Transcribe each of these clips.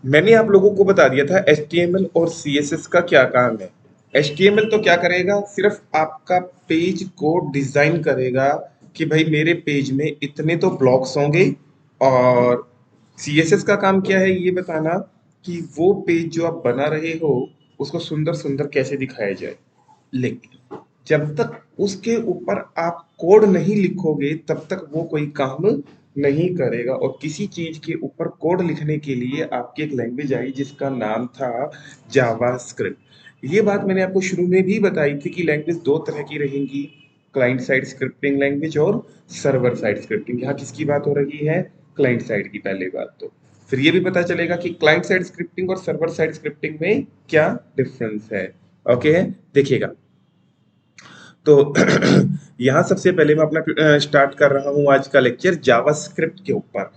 मैंने आप लोगों को बता दिया था HTML और CSS का क्या काम है। HTML तो क्या करेगा, सिर्फ आपका पेज को डिजाइन करेगा कि भाई मेरे पेज में इतने तो ब्लॉक्स होंगे। और CSS का काम क्या है ये बताना कि वो पेज जो आप बना रहे हो उसको सुंदर सुंदर कैसे दिखाया जाए। लेकिन जब तक उसके ऊपर आप कोड नहीं लिखोगे तब तक वो कोई काम नहीं करेगा। और किसी चीज के ऊपर कोड लिखने के लिए आपकी एक लैंग्वेज आई जिसका नाम था जावास्क्रिप्ट। ये बात मैंने आपको शुरू में भी बताई थी कि लैंग्वेज दो तरह की रहेंगी, क्लाइंट साइड स्क्रिप्टिंग लैंग्वेज और सर्वर साइड स्क्रिप्टिंग। यहाँ किसकी बात हो रही है, क्लाइंट साइड की। पहले बात तो फिर ये भी पता चलेगा कि क्लाइंट साइड स्क्रिप्टिंग और सर्वर साइड स्क्रिप्टिंग में क्या डिफरेंस है। ओके, देखिएगा। तो यहाँ सबसे पहले मैं अपना स्टार्ट कर रहा हूँ आज का लेक्चर जावास्क्रिप्ट के ऊपर,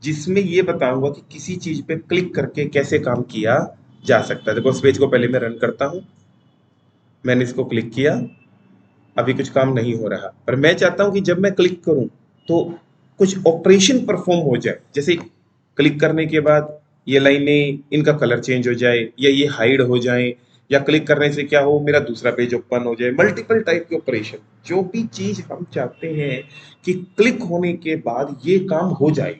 जिसमें ये बताऊंगा कि किसी चीज पे क्लिक करके कैसे काम किया जा सकता है। देखो इस पेज को पहले मैं रन करता हूँ। मैंने इसको क्लिक किया, अभी कुछ काम नहीं हो रहा, पर मैं चाहता हूं कि जब मैं क्लिक करूं तो कुछ ऑपरेशन परफॉर्म हो जाए। जैसे क्लिक करने के बाद ये लाइनें, इनका कलर चेंज हो जाए या ये हाइड हो जाए, या क्लिक करने से क्या हो मेरा दूसरा पेज ओपन हो जाए। मल्टीपल टाइप के ऑपरेशन, जो भी चीज हम चाहते हैं कि क्लिक होने के बाद ये काम हो जाए,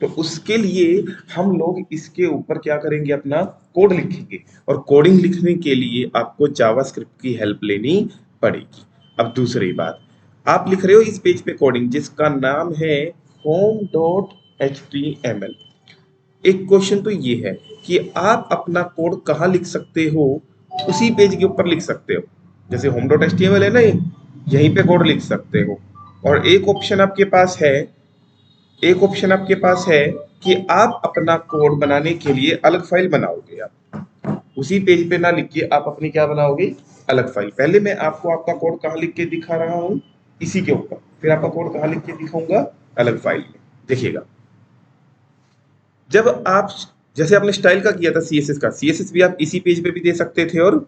तो उसके लिए हम लोग इसके ऊपर क्या करेंगे, अपना कोड लिखेंगे। और कोडिंग लिखने के लिए आपको जावास्क्रिप्ट की हेल्प लेनी पड़ेगी। अब दूसरी बात, आप लिख रहे हो इस पेज पे कोडिंग जिसका नाम है home.html। एक क्वेश्चन तो ये है कि आप अपना कोड कहाँ लिख सकते हो, उसी पेज के ऊपर लिख सकते हो। जैसे home.html है ना, यहीं पे कोड लिख सकते हो। और एक ऑप्शन आपके पास है कि आप अपना कोड बनाने के लिए अलग फाइल बनाओगे। आप उसी पेज पे ना लिख के आप अपनी क्या बनाओगे, अलग फाइल। पहले मैं आपको आपका कोड कहाँ लिख के दिखा रहा हूँ, इसी के ऊपर, फिर आपका कोड कहाँ लिख के दिखाऊंगा, अलग फाइल में। देखिएगा, जब आप, जैसे आपने स्टाइल का किया था CSS का, CSS भी आप इसी पेज पे भी दे सकते थे, और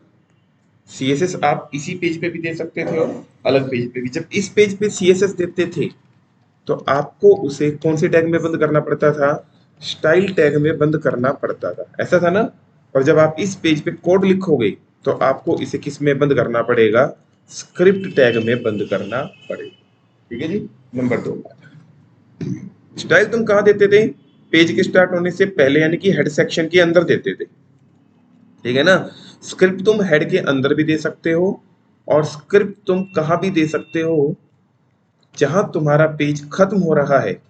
CSS आप इसी पेज पे भी दे सकते थे और अलग पेज पे भी। जब इस पेज पे CSS देते थे तो आपको उसे कौन से टैग में बंद करना पड़ता था, स्टाइल टैग में बंद करना पड़ता था, ऐसा था ना। और जब आप इस पेज पे कोड लिखोगे तो आपको इसे किस में बंद करना पड़ेगा, स्क्रिप्ट टैग में बंद करना पड़ेगा। ठीक है जी। नंबर 2, स्टाइल तुम कहाँ देते थे, पेज के स्टार्ट होने से पहले, यानी कि हेड सेक्शन के अंदर देते थे। ठीक है ना। स्क्रिप्ट तुम हेड के अंदर भी दे सकते हो, और स्क्रिप्ट तुम कहाँ भी दे सकते हो, जहां तुम्हारा पेज खत्म हो रहा है,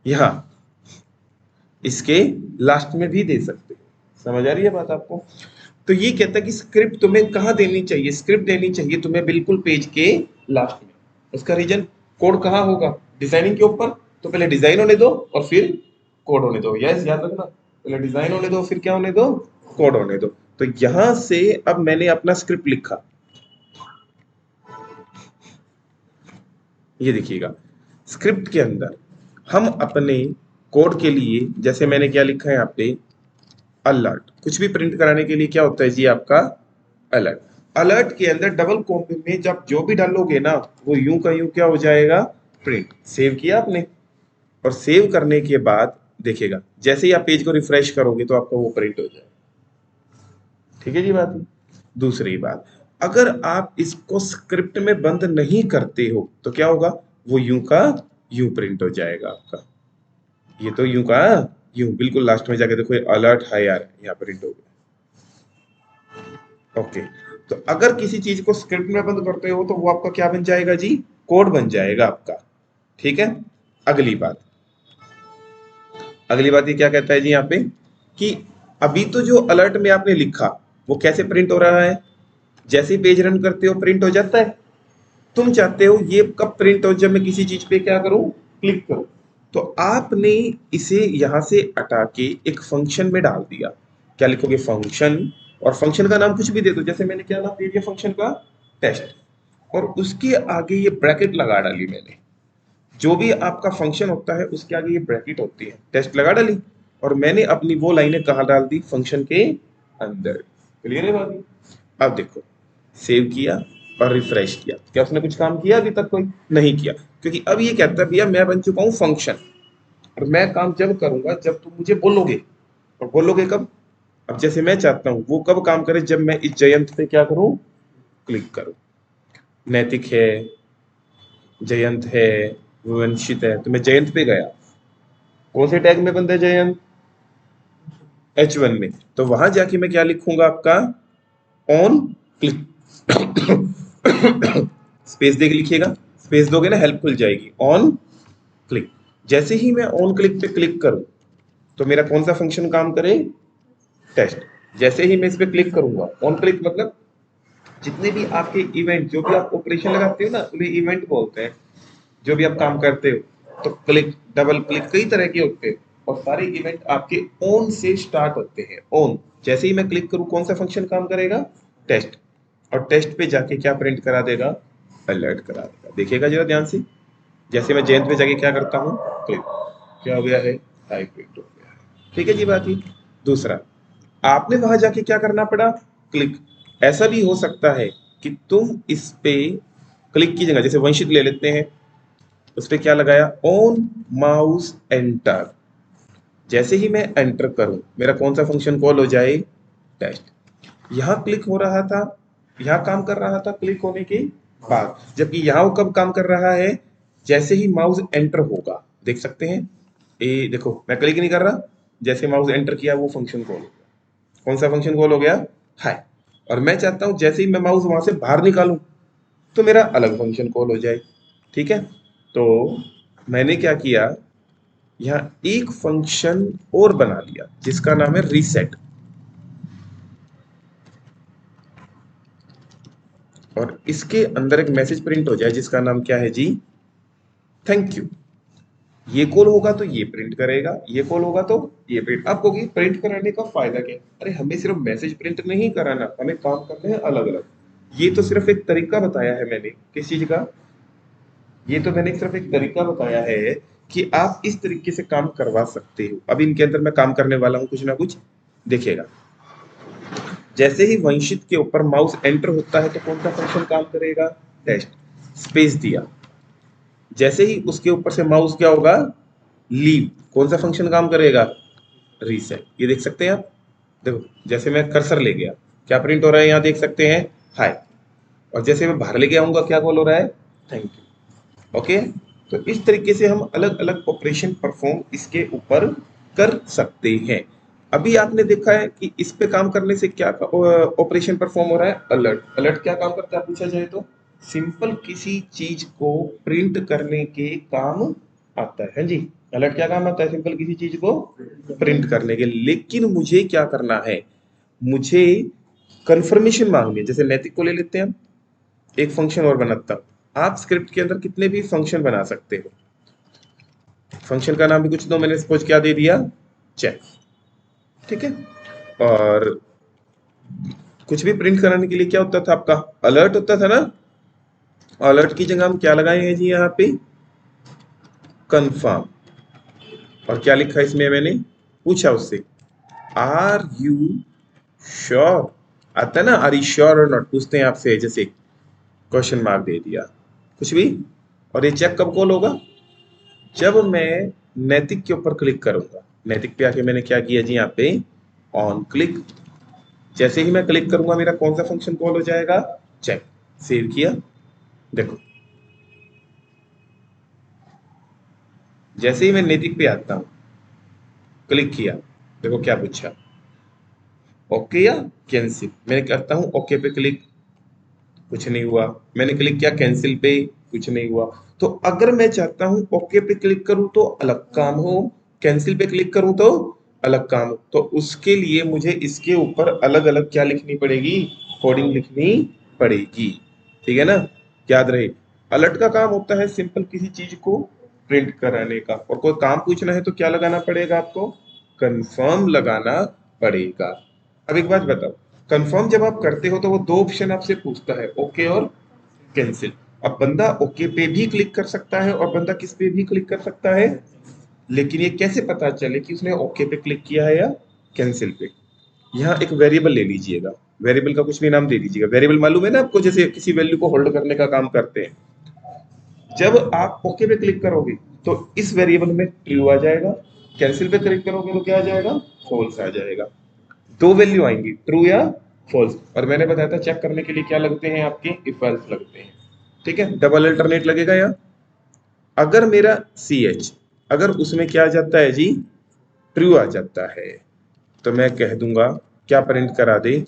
यहाँ इसके लास्ट में भी दे सकते हो। समझ आ रही है बात आपको। तो ये कहता है कि स्क्रिप्ट तुम्हें कहाँ देनी चाहिए, स्क्रिप्ट देनी चाहिए तुम्हें बिल्कुल पेज के लास्ट में। उसका रीजन, कोड कहाँ होगा, डिजाइनिंग के ऊपर। तो पहले डिजाइन होने दो और फिर कोड होने दो। यस, याद रखना, पहले डिजाइन होने दो फिर क्या होने दो, कोड होने दो। तो यहां से अब मैंने अपना स्क्रिप्ट लिखा, ये देखिएगा। स्क्रिप्ट के अंदर हम अपने कोड के लिए, जैसे मैंने क्या लिखा है यहाँ पे, अलर्ट। कुछ भी प्रिंट कराने के लिए क्या होता है जी आपका, अलर्ट। अलर्ट के अंदर डबल कोमा में जब जो भी डालोगे ना, वो यूं का यूं क्या हो जाएगा, प्रिंट। सेव किया आपने, और सेव करने के बाद देखिएगा, जैसे ही आप पेज को रिफ्रेश करोगे तो आपका वो प्रिंट हो जाएगा। ठीक है जी बात। दूसरी बात, अगर आप इसको स्क्रिप्ट में बंद नहीं करते हो तो क्या होगा, वो यूं का यूं प्रिंट हो जाएगा आपका। ये तो यूं का यूं, बिल्कुल लास्ट में जाके देखो, अलर्ट है यार, यहाँ प्रिंट हो गया। ओके। तो अगर किसी चीज को स्क्रिप्ट में बंद करते हो तो वो आपका क्या बन जाएगा जी, कोड बन जाएगा आपका। ठीक है। अगली बात, अगली बात ये क्या कहता है जी यहाँ पे, कि अभी तो जो अलर्ट में आपने लिखा वो कैसे प्रिंट हो रहा है, जैसे ही पेज रन करते हो प्रिंट हो जाता है। तुम चाहते हो ये कब प्रिंट हो, जब मैं किसी चीज पे क्या करूं, क्लिक करूं। तो आपने इसे यहां से हटा के एक फंक्शन में डाल दिया। क्या लिखोगे, फंक्शन। और फंक्शन का नाम कुछ भी दे दो, जैसे मैंने क्या नाम दे दिया फंक्शन का, टेस्ट। और उसके आगे ये ब्रैकेट लगा डाली मैंने। जो भी आपका फंक्शन होता है उसके आगे ये ब्रैकेट होती है, टेस्ट लगा डाली। और मैंने अपनी वो लाइनें कहाँ डाल दी, फंक्शन के अंदर। क्लियर है बात। अब देखो, सेव किया और रिफ्रेश किया, क्या उसने कुछ काम किया, अभी तक कोई नहीं किया। क्योंकि अब ये कहता है भैया मैं बन चुका हूं फंक्शन, और मैं काम जब करूंगा जब तुम मुझे बोलोगे। और बोलोगे कब? अब जैसे मैं चाहता हूं वो कब काम करे, जब मैं इस जयंत पे क्या करूं, क्लिक करूं। नैतिक है, जयंत है, वंशित है, तो मैं जयंत पे गया। कौन से टैग में बंदा है जयंत? H1 में। तो वहां जाके मैं क्या लिखूंगा आपका, ऑन क्लिक। स्पेस देके लिखिएगा, स्पेस दोगे ना हेल्प खुल जाएगी, ऑन क्लिक। जैसे ही मैं ऑन क्लिक पे क्लिक करूं तो मेरा कौन सा फंक्शन काम करे, टेस्ट। जैसे ही मैं इस पे क्लिक करूंगा, ऑन क्लिक मतलब जितने भी आपके इवेंट, जो भी आप ऑपरेशन लगाते हो ना, उन्हें इवेंट बोलते हैं। जो भी आप काम करते हो, तो क्लिक, डबल क्लिक, कई तरह के होते हैं, और सारे इवेंट आपके ऑन से स्टार्ट होते हैं, ऑन। जैसे ही मैं क्लिक करूं कौन सा फंक्शन काम करेगा, टेस्ट। और टेस्ट पे जाके क्या प्रिंट करा देगा, अलर्ट करा देगा। देखिएगा जरा ध्यान से, जैसे मैं जयंत पे जाके क्या करता हूँ, क्लिक, क्या हो गया है, हाई प्रिंट हो गया है। ठीक है जी, बात ही। दूसरा, आपने वहां जाके क्या करना पड़ा, क्लिक। ऐसा भी हो सकता है कि तुम इस पे क्लिक की जगह, जैसे वंशित ले लेते हैं, उस पे क्या लगाया, ऑन माउस एंटर। जैसे ही मैं एंटर करूं मेरा कौन सा फंक्शन कॉल हो जाए, टेस्ट। यहां क्लिक हो रहा था, यहां काम कर रहा था क्लिक होने के बाद, जबकि यहां वो कब काम कर रहा है, जैसे ही माउस एंटर होगा। देख सकते हैं, ए देखो मैं क्लिक नहीं कर रहा, जैसे माउस एंटर किया वो फंक्शन कॉल हो गया। कौन सा फंक्शन कॉल हो गया, हाय। और मैं चाहता हूं जैसे ही मैं माउस वहां से बाहर निकालूं तो मेरा अलग फंक्शन कॉल हो जाए। ठीक है, तो मैंने क्या किया, यहाँ एक फंक्शन और बना लिया जिसका नाम है रीसेट। और इसके अंदर एक मैसेज प्रिंट हो जाए जिसका नाम क्या है जी, थैंक यू। ये कॉल होगा तो ये प्रिंट करेगा, ये कॉल होगा तो ये प्रिंट। आप कहोगे प्रिंट कराने का फायदा क्या? अरे हमें सिर्फ मैसेज प्रिंट नहीं कराना, हमें काम करने हैं अलग अलग। ये तो सिर्फ एक तरीका बताया है मैंने, किस चीज का, ये तो मैंने सिर्फ एक तरीका बताया है कि आप इस तरीके से काम करवा सकते हो। अब इनके अंदर मैं काम करने वाला हूं कुछ ना कुछ, देखिएगा। जैसे ही वंशित के ऊपर माउस एंटर होता है तो कौन सा फंक्शन काम करेगा, टेस्ट। स्पेस दिया, जैसे ही उसके ऊपर से माउस क्या होगा, लीव, कौन सा फंक्शन काम करेगा, रीसेट। ये देख सकते हैं आप, देखो जैसे मैं कर्सर ले गया क्या प्रिंट हो रहा है, यहाँ देख सकते हैं, हाय। और जैसे मैं बाहर लेके आऊंगा क्या कॉल हो रहा है, थैंक यू। ओके, तो इस तरीके से हम अलग अलग ऑपरेशन परफॉर्म इसके ऊपर कर सकते हैं। अभी आपने देखा है कि इस पे काम करने से क्या ऑपरेशन परफॉर्म हो रहा है, अलर्ट। अलर्ट क्या काम करता है पूछा जाए तो, सिंपल किसी चीज को प्रिंट करने के काम आता है। हाँ जी, अलर्ट क्या काम आता है, सिंपल किसी चीज को प्रिंट करने के। लेकिन मुझे क्या करना है, मुझे कंफर्मेशन मांगनी है। जैसे नैतिक को ले लेते हैं हम, एक फंक्शन और बनाता हूं। आप स्क्रिप्ट के अंदर कितने भी फंक्शन बना सकते हो, फंक्शन का नाम भी कुछ दो, मैंने सपोज क्या दे दिया, चेक। ठीक है, और कुछ भी प्रिंट कराने के लिए क्या होता था आपका, अलर्ट होता था ना। अलर्ट की जगह हम क्या लगाए हैं जी, यहाँ पे कंफर्म। और क्या लिखा इसमें, मैंने पूछा उससे, आर यू श्योर। आता है ना, आर यू श्योर और नॉट, पूछते हैं आपसे, जैसे क्वेश्चन मार्क दे दिया कुछ भी। और ये चेक कब कॉल होगा, जब मैं नैतिक के ऊपर क्लिक करूंगा। नैतिक पे आके मैंने क्या किया जी, यहाँ पे ऑन क्लिक। जैसे ही मैं क्लिक करूंगा मेरा कौन सा फंक्शन कॉल हो जाएगा, चेक। सेव किया, देखो जैसे ही मैं नैतिक पे आता हूं, क्लिक किया, देखो क्या पूछा, ओके या कैंसिल। मैं करता हूं ओके पे क्लिक, कुछ नहीं हुआ। मैंने क्लिक किया कैंसिल पे, कुछ नहीं हुआ। तो अगर मैं चाहता हूं ओके पे क्लिक करूं तो अलग काम हो, कैंसिल पे क्लिक करूं तो अलग काम हो, तो उसके लिए मुझे इसके ऊपर अलग अलग क्या लिखनी पड़ेगी, कोडिंग लिखनी पड़ेगी। ठीक है ना, याद रहे। अलर्ट का काम होता है सिंपल किसी चीज को प्रिंट कराने का, और कोई काम पूछना है तो क्या लगाना पड़ेगा आपको, कंफर्म लगाना पड़ेगा। अब एक बात बताओ, कंफर्म जब आप करते हो तो वो दो ऑप्शन आपसे पूछता है, ओके और कैंसिल। अब बंदा ओके पे भी क्लिक कर सकता है और बंदा किस पे भी क्लिक कर सकता है, लेकिन ये कैसे पता चले कि उसने ओके पे क्लिक किया है या कैंसिल पे। यहाँ एक वेरिएबल ले लीजिएगा, वेरिएबल का कुछ भी नाम दे दीजिएगा। वेरिएबल मालूम है ना आपको, जैसे किसी वैल्यू को होल्ड करने का काम करते हैं। जब आप ओके पे क्लिक करोगे तो इस वेरिएबल में ट्रू आ जाएगा, कैंसिल पे क्लिक करोगे तो क्या आ जाएगा, फॉल्स आ जाएगा। दो वैल्यू आएंगी, ट्रू या फॉल्स। और मैंने बताया था चेक करने के लिए क्या लगते हैं आपके, इफ एल्स लगते हैं। ठीक है, डबल अल्टरनेट लगेगा। या अगर मेरा सी एच, अगर उसमें क्या आ जाता है जी, ट्रू आ जाता है, तो मैं कह दूंगा क्या प्रिंट करा दे,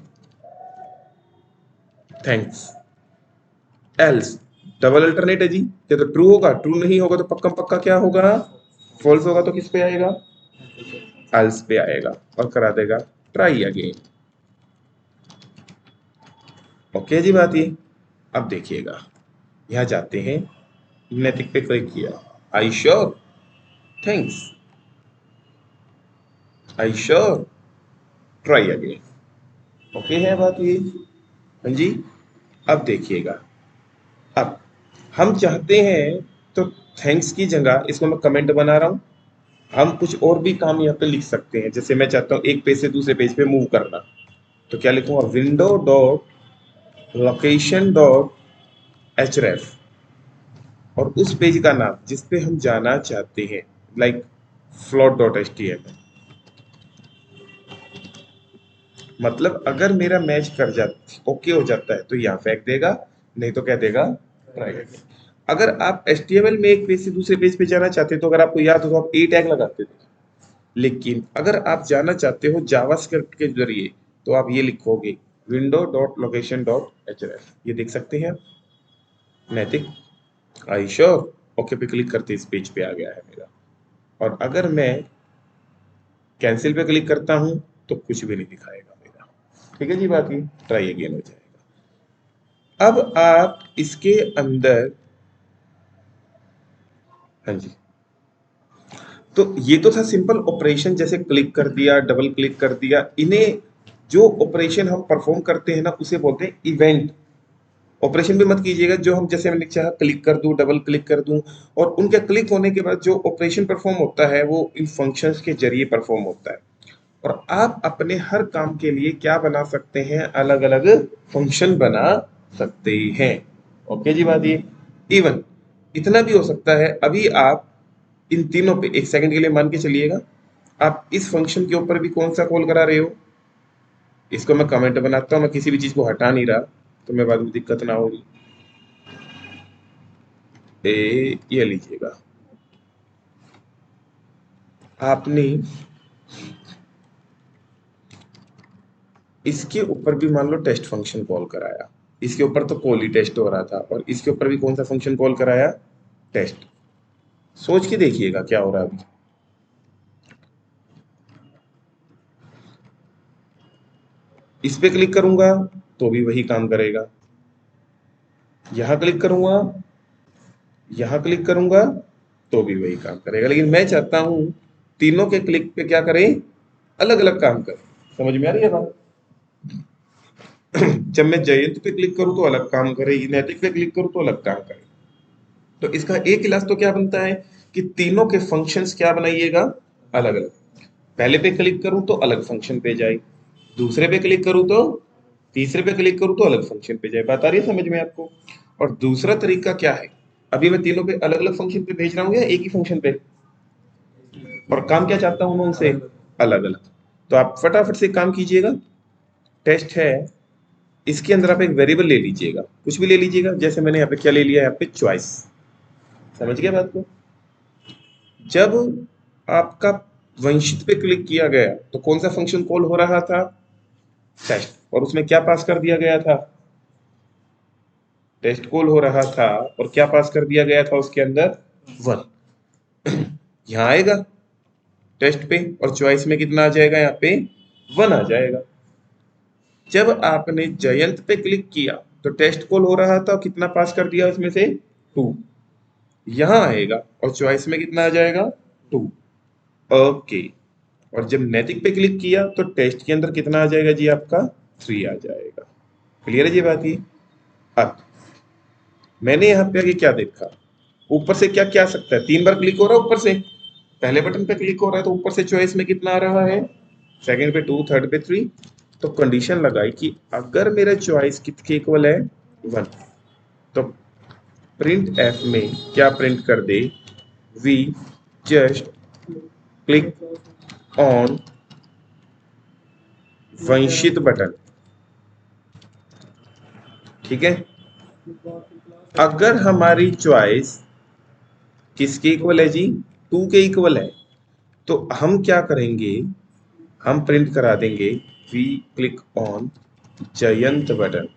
थैंक्स। एल्स डबल अल्टरनेट है जी, ये तो ट्रू होगा, ट्रू नहीं होगा तो पक्का पक्का क्या होगा, फॉल्स होगा। तो किस पे आएगा, एल्स पे आएगा और करा देगा ट्राई अगेन। ओके जी बात ये। अब देखिएगा, यहां जाते हैं, नैतिक पे क्लिक किया, I sure, thanks, I sure, try again. Okay है बात ये, हाँ जी। अब देखिएगा, अब हम चाहते हैं तो थैंक्स की जगह इसको मैं कमेंट बना रहा हूं, हम कुछ और भी काम यहाँ पे लिख सकते हैं। जैसे मैं चाहता हूँ एक पेज से दूसरे पेज पे मूव करना, तो क्या लिखूंगा, विंडो डॉट लोकेशन डॉट एचरेफ, और उस पेज का नाम जिस पे हम जाना चाहते हैं, like float dot H T M. मतलब अगर मेरा मैच कर जाता, ओके हो जाता है तो यहाँ फेंक देगा, नहीं तो क्या देगा, ट्राई अगेन। अगर आप HTML में एक पेज से दूसरे पेज पे जाना चाहते हैं, तो अगर आपको याद हो तो आप ए टैग लगाते थे। लेकिन अगर आप जाना चाहते हो जावास्क्रिप्ट के जरिए, तो आप ये लिखोगे window dot location dot H F. ये देख सकते हैं नैतिक, आई श्योर, ओके पे क्लिक करते इस पेज पे आ गया है मेरा। और अगर मैं कैंसिल पे क्लिक करता हूं तो कुछ भी नहीं दिखाएगा मेरा। ठीक है जी, बाकी ट्राई अगेन हो जाएगा। अब आप इसके अंदर, हाँ जी, तो ये तो था सिंपल ऑपरेशन, जैसे क्लिक कर दिया, डबल क्लिक कर दिया। इन्हें जो ऑपरेशन हम परफॉर्म करते हैं ना, उसे बोलते हैं इवेंट। ऑपरेशन भी मत कीजिएगा, जो हम जैसे मैंने चाहा क्लिक कर दूं, डबल क्लिक कर दूं, और उनके क्लिक होने के बाद जो ऑपरेशन परफॉर्म होता है वो इन फंक्शंस के जरिए परफॉर्म होता है। और आप अपने हर काम के लिए क्या बना सकते हैं, अलग अलग फंक्शन बना सकते हैं। ओके जी बात ये। इवन इतना भी हो सकता है, अभी आप इन तीनों पे एक सेकंड के लिए मान के चलिएगा, आप इस फंक्शन के ऊपर भी कौन सा कॉल करा रहे हो, इसको मैं कमेंट बनाता हूं, मैं किसी भी चीज को हटा नहीं रहा, तो मैं बाद में दिक्कत ना होगी। ये लीजिएगा, आपने इसके ऊपर भी मान लो टेस्ट फंक्शन कॉल कराया, इसके ऊपर तो कॉल ही टेस्ट हो रहा था, और इसके ऊपर भी कौन सा फंक्शन कॉल कराया, टेस्ट। सोच के देखिएगा क्या हो रहा है अभी। इस पे क्लिक करूंगा तो भी वही काम करेगा, यहां क्लिक करूंगा, यहां क्लिक करूंगा तो भी वही काम करेगा। लेकिन मैं चाहता हूं तीनों के क्लिक पे क्या करें, अलग अलग काम करें। समझ में आ रही है बात। जब मैं जयंत पे क्लिक करूं तो अलग काम करे, नैतिक पे क्लिक करूं तो अलग काम करे। तो इसका एक इलाज तो क्या बनता है कि तीनों के फंक्शंस क्या बनाइएगा, अलग अलग। पहले पे क्लिक करूं तो अलग फंक्शन पे जाए, दूसरे पे क्लिक करूं तो, तीसरे पे क्लिक करूं तो अलग फंक्शन पे जाए। बात आ रही है समझ में आपको। और दूसरा तरीका क्या है, अभी मैं तीनों पे अलग अलग फंक्शन पे भेज रहा हूँ या एक ही फंक्शन पे, और काम क्या चाहता हूं मैं उनसे, अलग अलग। तो आप फटाफट से काम कीजिएगा, टेस्ट है, इसके अंदर आप एक वेरिएबल ले लीजिएगा, कुछ भी ले लीजिएगा। जैसे मैंने यहाँ पे क्या ले लिया है, यहाँ पे चॉइस। समझ गया बात को। जब आपका वंशित पे क्लिक किया गया तो कौन सा फंक्शन कॉल हो रहा था, टेस्ट, और उसमें क्या पास कर दिया गया था, टेस्ट कॉल हो रहा था, और क्या पास कर दिया गया था उसके अंदर, वन। यहाँ आएगा टेस्ट पे, और चॉइस में कितना आ जाएगा, यहाँ पे वन आ जाएगा। जब आपने जयंत पे क्लिक किया तो टेस्ट कॉल हो रहा था, कितना पास कर दिया उसमें से, टू। यहाँ आएगा और चॉइस में कितना आ जाएगा, टू। ओके। और जब नैतिक पे क्लिक किया तो टेस्ट के अंदर कितना आ जाएगा जी, आपका थ्री आ जाएगा। क्लियर है जी बात ये। अब मैंने यहाँ पे आगे क्या देखा, ऊपर से क्या क्या आ सकता है, तीन बार क्लिक हो रहा है ऊपर से, पहले बटन पे क्लिक हो रहा है तो ऊपर से चॉइस में कितना आ रहा है, सेकंड पे टू, थर्ड पे थ्री। तो कंडीशन लगाई कि अगर मेरा चॉइस कितने इक्वल है, वन, तो प्रिंट एफ में क्या प्रिंट कर दे, we just click on Vanshit button. ठीक है, अगर हमारी चॉइस किसके इक्वल है जी, 2 के इक्वल है, तो हम क्या करेंगे, हम प्रिंट करा देंगे we click on Jayant button.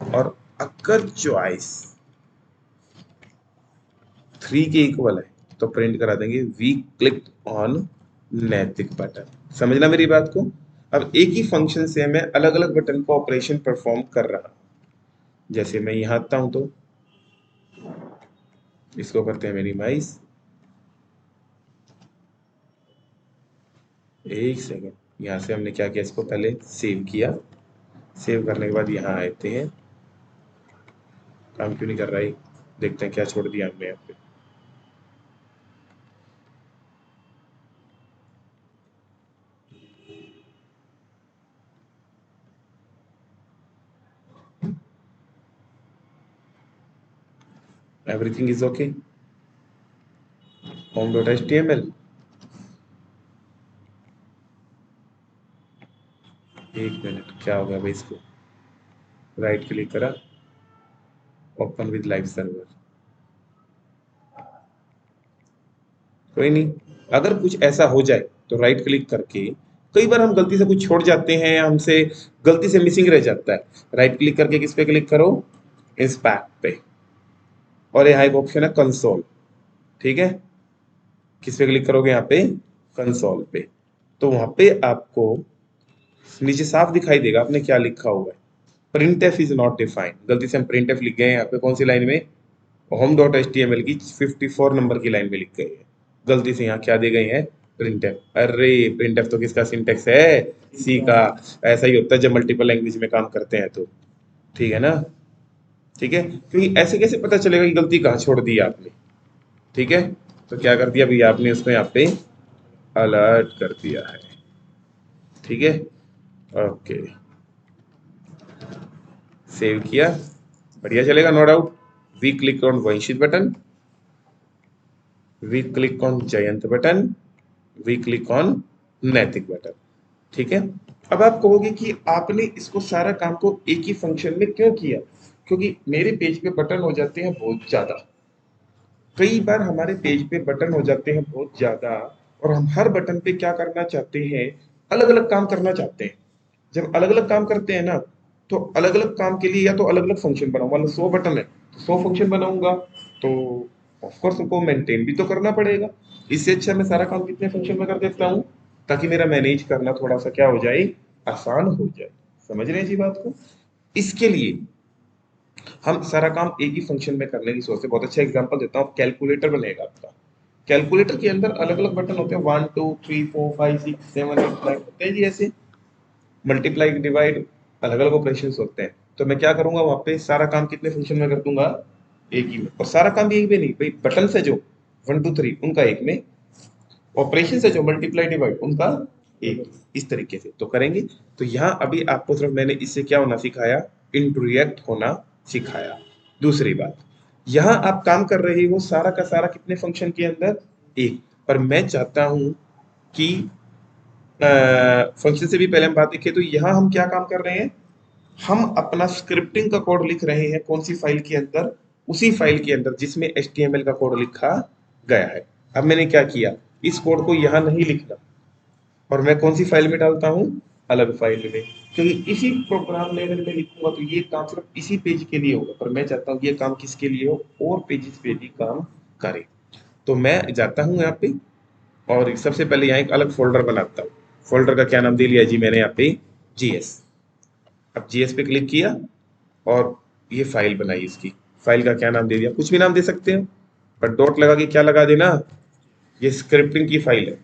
और अगर चॉइस 3 के इक्वल है तो प्रिंट करा देंगे we click on Naitik button. समझना मेरी बात को। अब एक ही फंक्शन से मैं अलग अलग बटन को ऑपरेशन परफॉर्म कर रहा हूं। जैसे मैं यहां आता हूं तो इसको करते हैं मिनिमाइज। एक सेकेंड, यहां से हमने क्या किया, इसको पहले सेव किया। सेव करने के बाद यहाँ आते हैं, काम क्यों नहीं कर रहा है, देखते हैं क्या छोड़ दिया हमने यहाँ पे। Everything is okay, home dot H T M L. एक मिनट, क्या हो गया भाई, इसको राइट क्लिक करा, ओपन विद लाइव सर्वर। कोई नहीं, अगर कुछ ऐसा हो जाए तो राइट क्लिक करके, कई बार हम गलती से कुछ छोड़ जाते हैं, हमसे गलती से मिसिंग रह जाता है। राइट क्लिक करके किस पे क्लिक करो, इंस्पेक्ट पे, और यहाँ एक ऑप्शन है कंसोल। ठीक है, किस पे क्लिक करोगे, यहाँ पे कंसोल पे। तो वहां पे आपको नीचे साफ दिखाई देगा आपने क्या लिखा हुआ है, print F is not defined. गलती से हम प्रिंट एफ लिख गए हैं यहाँ पे, कौन सी लाइन में, home dot H T M L की 54 नंबर की लाइन में लिख गए हैं। गलती से यहाँ क्या दे गए हैं, प्रिंट एफ। अरे प्रिंट एफ तो किसका सिंटेक्स है, सी का। ऐसा ही होता है जब मल्टीपल लैंग्वेज में काम करते हैं तो। ठीक है ना, ठीक है, क्योंकि ऐसे कैसे पता चलेगा कि गलती कहाँ छोड़ दी आपने। ठीक है, तो क्या कर दिया भैया आपने, उसमें यहाँ पे अलर्ट कर दिया है। ठीक है, ओके, सेव किया, बढ़िया चलेगा no doubt. We click on Vanshit button, we click on Jayant button, we click on Naitik button. ठीक है, अब आप कहोगे कि आपने इसको सारा काम को एक ही फंक्शन में क्यों किया, क्योंकि मेरे पेज पे बटन हो जाते हैं बहुत ज्यादा। कई बार हमारे पेज पे बटन हो जाते हैं बहुत ज्यादा, और हम हर बटन पे क्या करना चाहते हैं, अलग अलग काम करना चाहते हैं। जब अलग अलग काम करते हैं ना, तो अलग अलग काम के लिए या तो अलग अलग फंक्शन बनाऊं, मान लो 100 बटन है तो 100 फंक्शन बनाऊंगा, तो ऑफकोर्स उनको मेंटेन भी तो करना पड़ेगा। इससे अच्छा मैं सारा काम कितने फंक्शन में कर देता हूँ, ताकि मेरा मैनेज करना थोड़ा सा क्या हो जाए, आसान हो जाए। समझ रहे हैं जी बात को। इसके लिए हम सारा काम एक ही फंक्शन में करने की सोचते हैं। बहुत अच्छा एग्जांपल देता हूँ, कैलकुलेटर बनेगा आपका। कैलकुलेटर के अंदर अलग अलग बटन होते हैं, 1 2 3 4 5 6 7 8 9 होते हैं जी, ऐसे मल्टीप्लाई डिवाइड अलग अलग ऑपरेशन होते हैं। तो मैं क्या करूंगा, वहां पे सारा काम कितने फंक्शन में कर दूंगा, एक ही में। और सारा काम भी एक में नहीं भाई, बटन से जो 1 2 3 उनका एक में, ऑपरेशन से जो मल्टीप्लाई डिवाइड उनका एक, इस तरीके से तो करेंगे। तो यहाँ अभी आपको सिर्फ मैंने इससे क्या होना सिखाया, इंटरैक्ट होना सिखाया। दूसरी बात, यहाँ आप काम कर रहे हो सारा का सारा कितने फंक्शन के अंदर, एक। पर मैं चाहता हूं कि फंक्शन से भी पहले हम बात देखें, तो यहाँ हम क्या काम कर रहे हैं, हम अपना स्क्रिप्टिंग का कोड लिख रहे हैं कौन सी फाइल के अंदर, उसी फाइल के अंदर जिसमें HTML का कोड लिखा गया है। अब मैंने क्या किया, इस कोड को यहाँ नहीं लिखना, और मैं कौन सी फाइल में डालता हूँ, अलग फाइल में। क्योंकि इसी प्रोग्राम में अगर मैं लिखूंगा तो ये काम सिर्फ इसी पेज के लिए होगा, पर मैं चाहता हूँ ये काम किसके लिए हो, और पेजेस पे भी काम करे। तो मैं जाता हूँ यहाँ पे, और सबसे पहले यहाँ एक अलग फोल्डर बनाता हूँ। फोल्डर का क्या नाम दे लिया जी मैंने यहाँ पे, GS। अब GS पे क्लिक किया, और ये फाइल बनाई, इसकी फाइल का क्या नाम दे दिया, कुछ भी नाम दे सकते हो, पर डॉट लगा के क्या लगा देना, ये स्क्रिप्टिंग की फाइल है।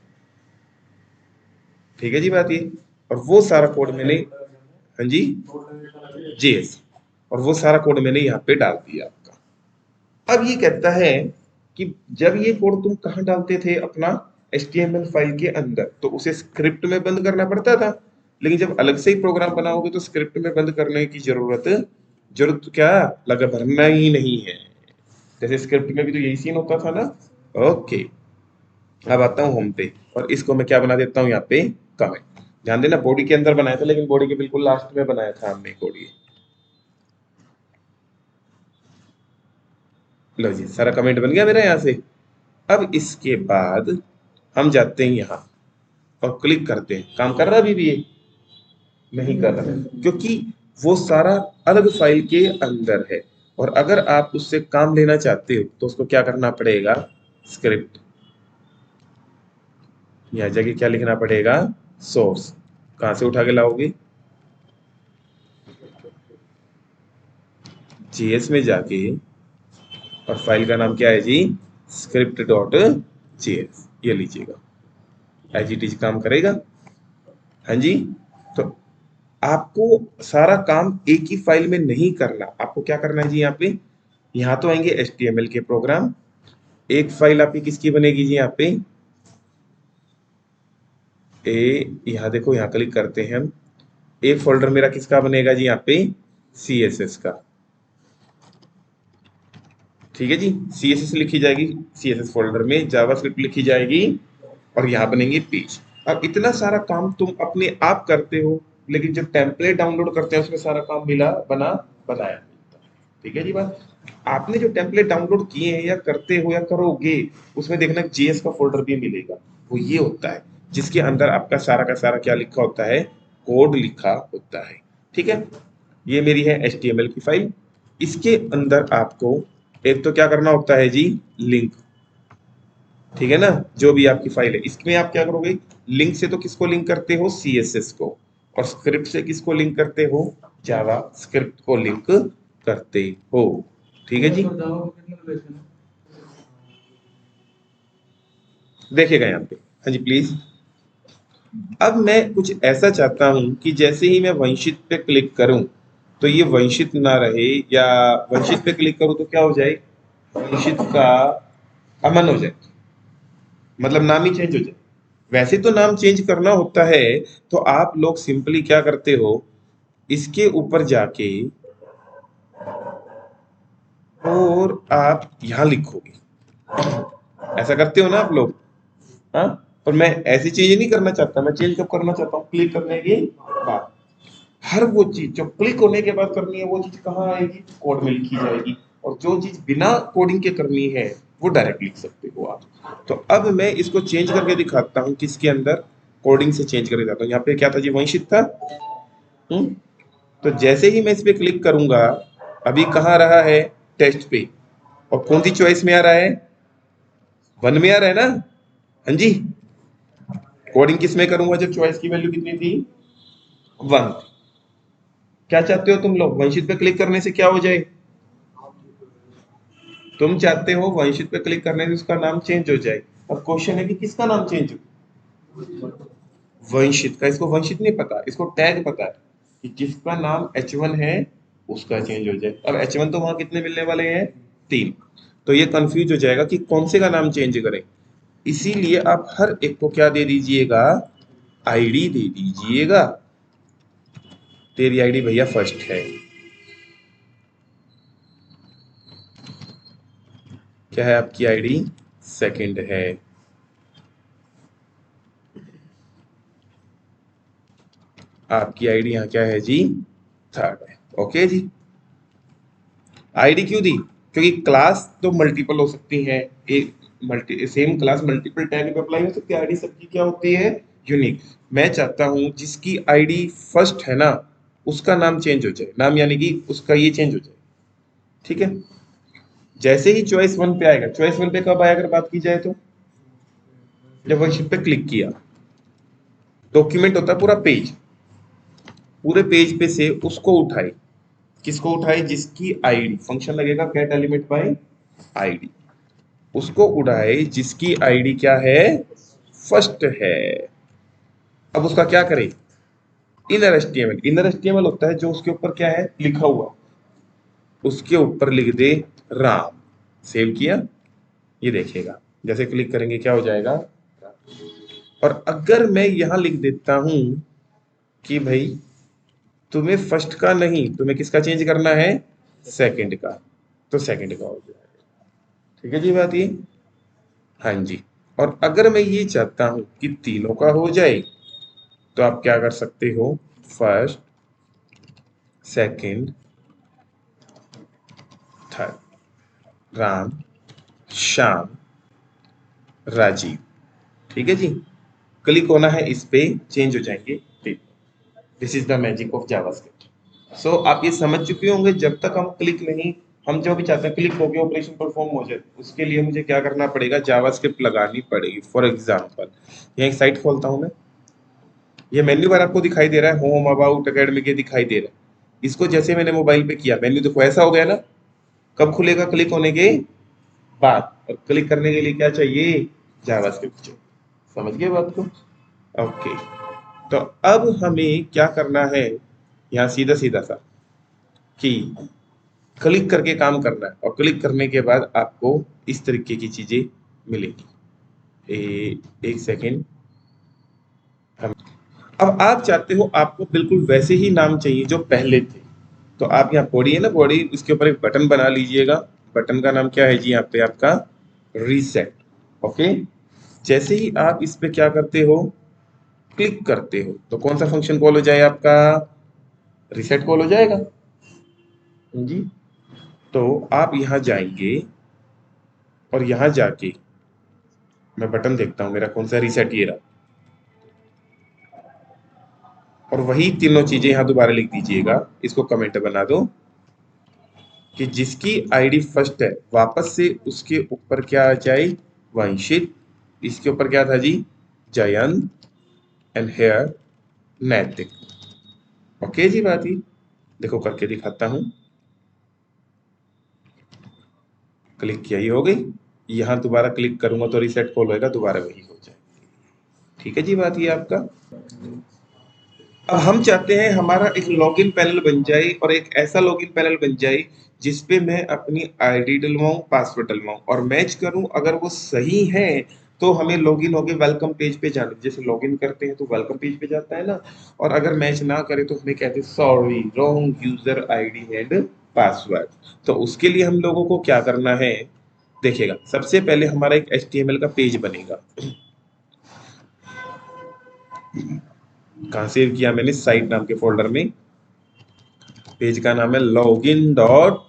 ठीक है जी बात ये। और वो सारा कोड मैंने, हाँ जी, JS, और वो सारा कोड मैंने यहाँ पे डाल दिया आपका। अब ये कहता है कि जब ये कोड तुम कहाँ डालते थे, अपना HTML फाइल के अंदर, तो उसे स्क्रिप्ट में बंद करना पड़ता था। लेकिन जब अलग से ही प्रोग्राम बनाओगे तो स्क्रिप्ट में बंद करने की जरूरत जरूरत क्या लगा, भरना ही नहीं है। जैसे स्क्रिप्ट में भी तो यही सीन होता था ना, ओके, अब आता हूँ होम पे और इसको मैं क्या बना देता हूँ यहाँ पे कमेंट। ध्यान देना बॉडी के अंदर बनाया था, लेकिन बॉडी के बिल्कुल लास्ट में बनाया था हमने कोड ये। लो जी, सारा कमेंट बन गया मेरा यहाँ से। अब इसके बाद हम जाते हैं यहाँ और क्लिक करते हैं। काम कर रहा है अभी भी ये? नहीं कर रहा, क्योंकि वो सारा अलग फाइल के अंदर है। और अगर आप उससे काम लेना चाहते हो तो उसको क्या करना पड़ेगा, स्क्रिप्ट, यहाँ जगह क्या लिखना पड़ेगा, सोर्स। कहाँ से उठा के लाओगे, जीएस में जाके, और फाइल का नाम क्या है जी, स्क्रिप्ट डॉट जेएस, ये लीजिएगा। एज इट इज काम करेगा। हाँ जी। तो आपको सारा काम एक ही फाइल में नहीं करना, आपको क्या करना है जी, यहाँ पे यहाँ तो आएंगे HTML के प्रोग्राम। एक फाइल आपकी किसकी बनेगी जी, यहाँ पे यहाँ देखो, यहाँ क्लिक करते हैं हम। एक फोल्डर मेरा किसका बनेगा जी, यहाँ पे CSS का। ठीक है जी, CSS लिखी जाएगी, CSS फोल्डर में जावास्क्रिप्ट लिखी जाएगी, और यहाँ बनेंगे पेज। अब इतना सारा काम तुम अपने आप करते हो, लेकिन जब टेम्पलेट डाउनलोड करते हैं उसमें सारा काम मिला बना बनाया। ठीक है जी बात। आपने जो टेम्पलेट डाउनलोड किए हैं या करते हो या करोगे, उसमें देखना जेएस का फोल्डर भी मिलेगा। वो ये होता है जिसके अंदर आपका सारा का सारा क्या लिखा होता है, कोड लिखा होता है। ठीक है, ये मेरी है HTML की फाइल। इसके अंदर आपको एक तो क्या करना होता है जी, लिंक। ठीक है ना, जो भी आपकी फाइल है इसमें आप क्या करोगे, लिंक से तो किसको लिंक करते हो, CSS को, और स्क्रिप्ट से किसको लिंक करते हो, जावा स्क्रिप्ट को लिंक करते हो। ठीक है जी, देखिएगा यहाँ पे। हाँ जी प्लीज। अब मैं कुछ ऐसा चाहता हूं कि जैसे ही मैं वंशित पे क्लिक करूं तो ये वंशित ना रहे, या वंशित पे क्लिक करूं तो क्या हो जाए, वंशित का अमन हो जाए, मतलब नाम ही चेंज हो जाए। वैसे तो नाम चेंज करना होता है, तो आप लोग सिंपली क्या करते हो, इसके ऊपर जाके और आप यहां लिखोगे। ऐसा करते हो ना आप लोग। हाँ, पर मैं ऐसी चीज नहीं करना चाहता। मैं चेंज कब करना चाहता हूँ, क्लिक करने के बाद। हर वो चीज जो क्लिक होने के बाद करनी है, वो चीज कहाँ आएगी, कोड में लिखी जाएगी। और जो चीज बिना कोडिंग के करनी है वो डायरेक्ट लिख सकते हो आप। तो अब मैं इसको चेंज करके दिखाता हूँ, किसके अंदर, कोडिंग से चेंज करके दिखाता हूँ। यहाँ पे क्या था जी, वंशित था। हम्म, तो जैसे ही मैं इस पे क्लिक करूंगा, अभी कहाँ रहा है, टेस्ट पे, और कौन सी चॉइस में आ रहा है, वन में आ रहा है ना। हाँ जी, कोडिंग किस में करूंगा जब चॉइस की वैल्यू कितनी थी, वन। क्या चाहते हो तुम लोग, वंशित पे क्लिक करने से क्या हो जाए, तुम चाहते हो वंशित पे क्लिक करने से उसका नाम चेंज हो जाए। अब क्वेश्चन है कि किसका नाम चेंज हो, वंशित का। इसको वंशित नहीं पता, इसको टैग पता है कि जिसका नाम H1 है उसका चेंज हो जाए। अब H1 तो वहां कितने मिलने वाले हैं, 3। तो ये कंफ्यूज हो जाएगा कि कौन से का नाम चेंज करें। इसीलिए आप हर एक को क्या दे दीजिएगा, आईडी दे दीजिएगा। तेरी आईडी भैया फर्स्ट है, क्या है आपकी आईडी, सेकंड है, आपकी आईडी यहाँ क्या है जी, थर्ड है। ओके जी। आईडी क्यों दी, क्योंकि क्लास तो मल्टीपल हो सकती है, एक multi same class multiple tag पे अप्लाई हो सकती है। आईडी सबकी क्या होती है, यूनिक। मैं चाहता हूं जिसकी आईडी फर्स्ट है ना, उसका नाम चेंज हो जाए, नाम यानी कि उसका ये चेंज हो जाए। ठीक है, जैसे ही चॉइस वन पे आएगा, चॉइस वन पे कब आया अगर बात की जाए तो, जब वर्कशीट पे क्लिक किया। डॉक्यूमेंट होता है पूरा पेज, पूरे पेज पे से उसको उठाए, किसको उठाए, जिसकी आईडी, फंक्शन लगेगा गेट एलिमेंट बाय आईडी, उसको उड़ाए जिसकी आईडी क्या है, फर्स्ट है। अब उसका क्या करें, इनर एचटीएमएल। इनर एचटीएमएल होता है जो उसके ऊपर क्या है लिखा हुआ, उसके ऊपर लिख दे राम। सेव किया, ये देखिएगा जैसे क्लिक करेंगे क्या हो जाएगा। और अगर मैं यहां लिख देता हूं कि भाई तुम्हें फर्स्ट का नहीं, तुम्हें किसका चेंज करना है, सेकंड का, तो सेकंड का हो जाएगा। ठीक है जी बात ये। हाँ जी। और अगर मैं ये चाहता हूं कि तीनों का हो जाए, तो आप क्या कर सकते हो, first, second, third, Ram, Shyam, Rajiv. ठीक है जी। क्लिक होना है इस पे, चेंज हो जाएंगे। This is the magic of JavaScript. So आप ये समझ चुके होंगे, जब तक हम क्लिक नहीं, हम जो भी चाहते हैं क्लिक होके ऑपरेशन परफॉर्म हो जाए, उसके लिए मुझे क्या करना पड़ेगा, जावास्क्रिप्ट लगानी पड़ेगी। फॉर एग्जांपल यहाँ एक साइट खोलता हूं मैं, ये मेन्यू बार आपको दिखाई दे रहा है, होम, अबाउट, एकेडमिक, ये दिखाई दे रहा है। इसको जैसे मैंने मोबाइल पे किया, मेन्यू देखो ऐसा हो गया ना। कब खुलेगा, क्लिक होने के बाद। और क्लिक करने के लिए क्या चाहिए, जावास्क्रिप्ट चाहिए। समझ गए बात को। ओके। तो अब हमें क्या करना है, यहाँ सीधा सीधा सा कि क्लिक करके काम करना है, और क्लिक करने के बाद आपको इस तरीके की चीजें मिलेगी। एक सेकेंड। अब आप चाहते हो आपको बिल्कुल वैसे ही नाम चाहिए जो पहले थे, तो आप यहाँ बॉडी है ना, बॉडी, उसके ऊपर एक बटन बना लीजिएगा। बटन का नाम क्या है जी, यहाँ पे आपका रीसेट। ओके। जैसे ही आप इस पे क्या करते हो, क्लिक करते हो, तो कौन सा फंक्शन कॉल हो जाए आपका, रीसेट कॉल हो जाएगा जी। तो आप यहाँ जाएंगे, और यहाँ जाके मैं बटन देखता हूँ मेरा कौन सा, रीसेट, ये रहा। और वही तीनों चीजें यहाँ दोबारा लिख दीजिएगा, इसको कमेंट बना दो कि जिसकी आईडी फर्स्ट है वापस से उसके ऊपर क्या आ जाए, वंशित। इसके ऊपर क्या था जी, जयंत, एंड हेयर नैतिक। ओके जी बात ही। देखो करके दिखाता हूं, क्लिक किया, ये हो गई। यहाँ दोबारा क्लिक करूंगा तो रिसेट कॉल होएगा, दोबारा वही हो जाए। ठीक है जी बात ये आपका। अब हम चाहते हैं हमारा एक लॉगिन पैनल बन जाए, और एक ऐसा लॉगिन पैनल बन जाए जिसपे मैं अपनी आईडी डलवाऊं, पासवर्ड डलवाऊं और मैच करूं। अगर वो सही है तो हमें लॉगिन होके वेलकम पेज पे जाना, जैसे लॉगिन करते हैं तो वेलकम पेज पे जाता है ना। और अगर मैच ना करे तो हमें कहते हैं sorry, wrong user ID and password. तो उसके लिए हम लोगों को क्या करना है, देखिएगा। सबसे पहले हमारा एक HTML का पेज बनेगा। कहाँ सेव किया मैंने, साइट नाम के फोल्डर में। पेज का नाम है लॉगिन डॉट,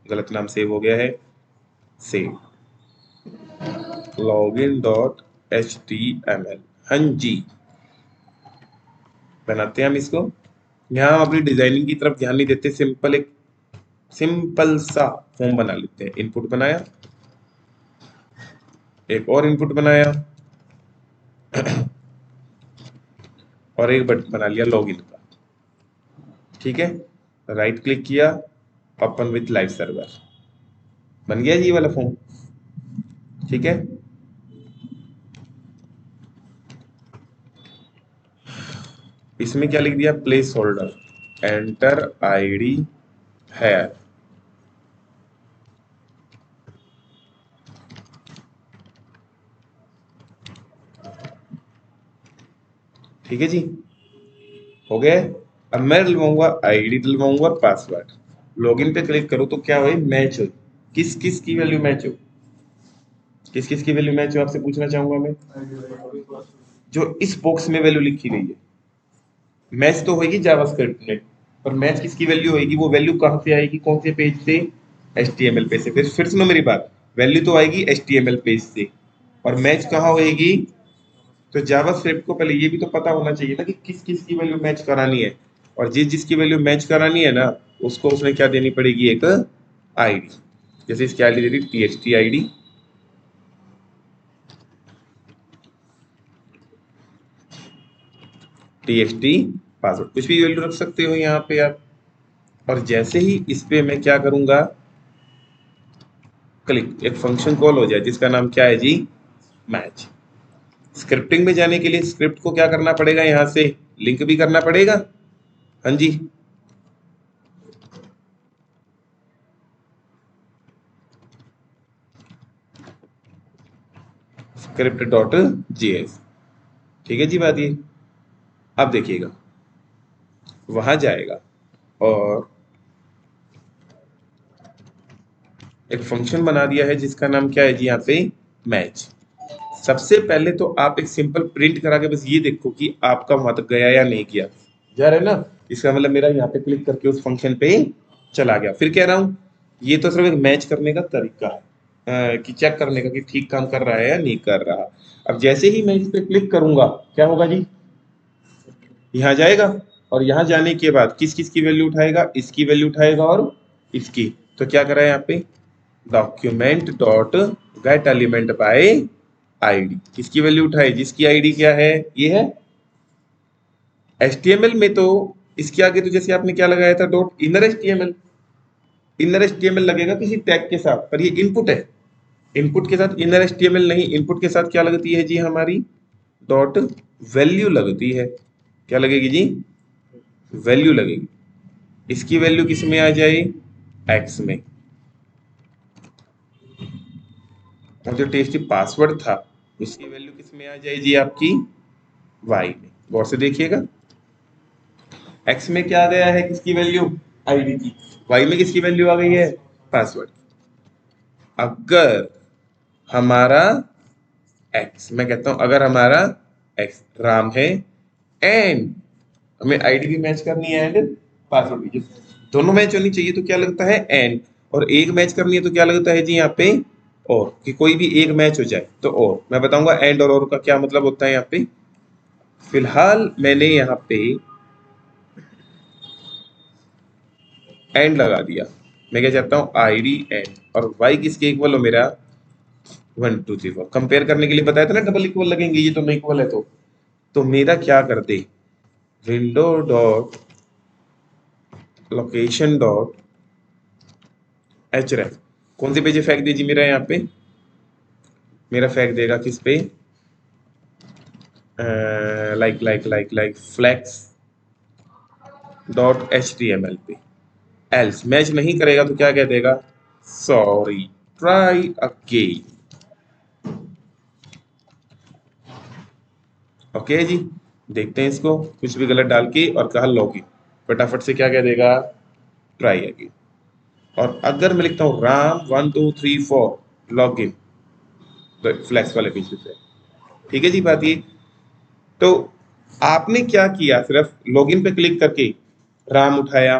गलत नाम सेव हो गया है, सेव लॉगिन डॉट HTML। हाँ जी, बनाते हैं हम इसको। यहाँ हम अपनी डिजाइनिंग की तरफ ध्यान नहीं देते, सिंपल एक सिंपल सा फॉर्म बना लेते हैं। इनपुट बनाया, एक और इनपुट बनाया, और एक बटन बना लिया लॉगिन का। ठीक है। राइट क्लिक किया, ओपन विथ लाइव सर्वर, बन गया जी ये वाला फॉर्म। ठीक है। इसमें क्या लिख दिया, प्लेस होल्डर, एंटर आईडी है। ठीक है जी, हो गया। अब मैं डलवाऊंगा आईडी, डलवाऊंगा पासवर्ड। लॉगिन पे क्लिक करो तो क्या हो, मैच हो। किस किस की वैल्यू मैच हो, किस किस की वैल्यू मैच हो, आपसे पूछना चाहूंगा मैं। जो इस बॉक्स में वैल्यू लिखी गई है, मैच तो होगी जावास्क्रिप्ट में, पर मैच किसकी वैल्यू होगी, वो वैल्यू कहाँ से आएगी, कौन से पेज से, HTML पे से। फिर सुनो मेरी बात, वैल्यू तो आएगी HTML पेज से, और मैच कहाँ होएगी, तो जावास्क्रिप्ट को पहले ये भी तो पता होना चाहिए ना कि किस किस की वैल्यू मैच करानी है। और जिस जिसकी वैल्यू मैच करानी है ना, उसको उसने क्या देनी पड़ेगी, एक आईडी। जैसे इसकी आईडी दे दी TXT आईडी, TXT पासवर्ड, कुछ भी वैल्यू रख सकते हो यहाँ पे आप। और जैसे ही इस पे मैं क्या करूंगा, क्लिक, एक फंक्शन कॉल हो जाए जिसका नाम क्या है जी, मैच। स्क्रिप्टिंग में जाने के लिए स्क्रिप्ट को क्या करना पड़ेगा, यहाँ से लिंक भी करना पड़ेगा। हाँ जी, स्क्रिप्ट डॉट JS। ठीक है जी बात ये। अब देखिएगा, वहां जाएगा और एक फंक्शन बना दिया है जिसका नाम क्या है जी यहाँ पे मैच। सबसे पहले तो आप एक सिंपल प्रिंट करा के बस ये देखो कि आपका वहां तक गया या नहीं गया, जा रहा है ना। इसका मतलब मेरा यहाँ पे क्लिक करके उस फंक्शन पे चला गया। फिर कह रहा हूँ ये तो सिर्फ एक मैच करने का तरीका है, कि चेक करने का कि ठीक काम कर रहा है या नहीं कर रहा। अब जैसे ही मैं इस पे क्लिक करूंगा क्या होगा जी, यहाँ जाएगा और यहाँ जाने के बाद किस किस की वैल्यू उठाएगा, इसकी वैल्यू उठाएगा और इसकी। तो क्या कर रहा है यहाँ पे document dot gate element by ID, किसकी वैल्यू उठाई, जिसकी आईडी क्या है ये है। एचटीएमएल में तो इसके आगे तो जैसे आपने क्या लगाया था dot inner HTML, inner HTML लगेगा किसी टैग के साथ, पर ये इनपुट है, इनपुट के साथ इनर एचटीएमएल नहीं, इनपुट के साथ क्या लगती है जी हमारी डॉट वैल्यू लगती है। क्या लगेगी जी, वैल्यू लगेगी। इसकी वैल्यू किस में आ जाए, एक्स में। और जो टेस्टी पासवर्ड था इसकी वैल्यू किस में आ जाए जी आपकी वाई में। गौर से देखिएगा, एक्स में क्या आ गया है किसकी वैल्यू आईडी की, वाई में किसकी वैल्यू आ गई है पासवर्ड। अगर हमारा एक्स, मैं कहता हूं अगर हमारा एक्स राम है एंड हमें आईडी भी मैच करनी है एंड पासवर्ड भी, दोनों मैच होनी चाहिए तो क्या लगता है एंड, और एक मैच करनी है तो क्या लगता है जी यहाँ पे और, कि कोई भी एक मैच हो जाए तो और। मैं बताऊंगा एंड और का क्या मतलब होता है यहाँ पे। फिलहाल मैंने यहाँ पे एंड लगा दिया, मैं क्या चाहता हूँ आईडी एंड, और वाई किसके इक्वल हो मेरा 1 2 3 4। कंपेयर करने के लिए बताया था ना डबल इक्वल लगेंगे, ये तो नहीं इक्वल है तो मेरा क्या कर दे विंडो डॉट लोकेशन डॉट एचरेफ, कौन से पेज फेंक दीजिए मेरा यहाँ पे, मेरा फेंक देगा किस पे like flex dot H T M L पे। एल्स मैच नहीं करेगा तो क्या कह देगा सॉरी ट्राई अगेन। ओके जी, देखते हैं इसको, कुछ भी गलत डाल के और कहा लॉगिन, फटाफट से क्या कह देगा ट्राई अगेन। और अगर मैं लिखता हूँ राम 1 2 3 4 लॉगिन, तो फ्लैक्स वाले पेज पे, ठीक है जी बात ये। तो आपने क्या किया, सिर्फ लॉगिन पे क्लिक करके राम उठाया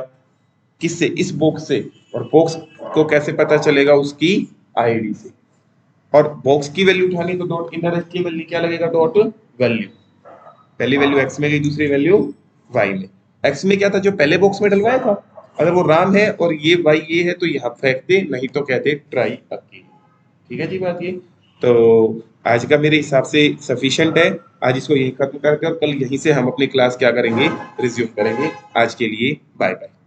किससे, इस बॉक्स से, और बॉक्स को कैसे पता चलेगा उसकी आईडी से, और बॉक्स की वैल्यू उठानी तो डॉट इनर एचटीएमएल क्या लगेगा डॉट वैल्यू, पहली वैल्यू एक्स में गई दूसरी वैल्यू वाई में। एक्स में क्या था जो पहले बॉक्स में डलवाया था, अगर वो राम है और ये वाई ये है तो यहाँ फेंक दे, नहीं तो कहते ट्राई अगेन। ठीक है जी बात ये। तो आज का मेरे हिसाब से सफिशिएंट है, आज इसको यहीं खत्म करके और कल यहीं से हम अपनी क्लास क्या करेंगे रिज्यूम करेंगे। आज के लिए बाय बाय।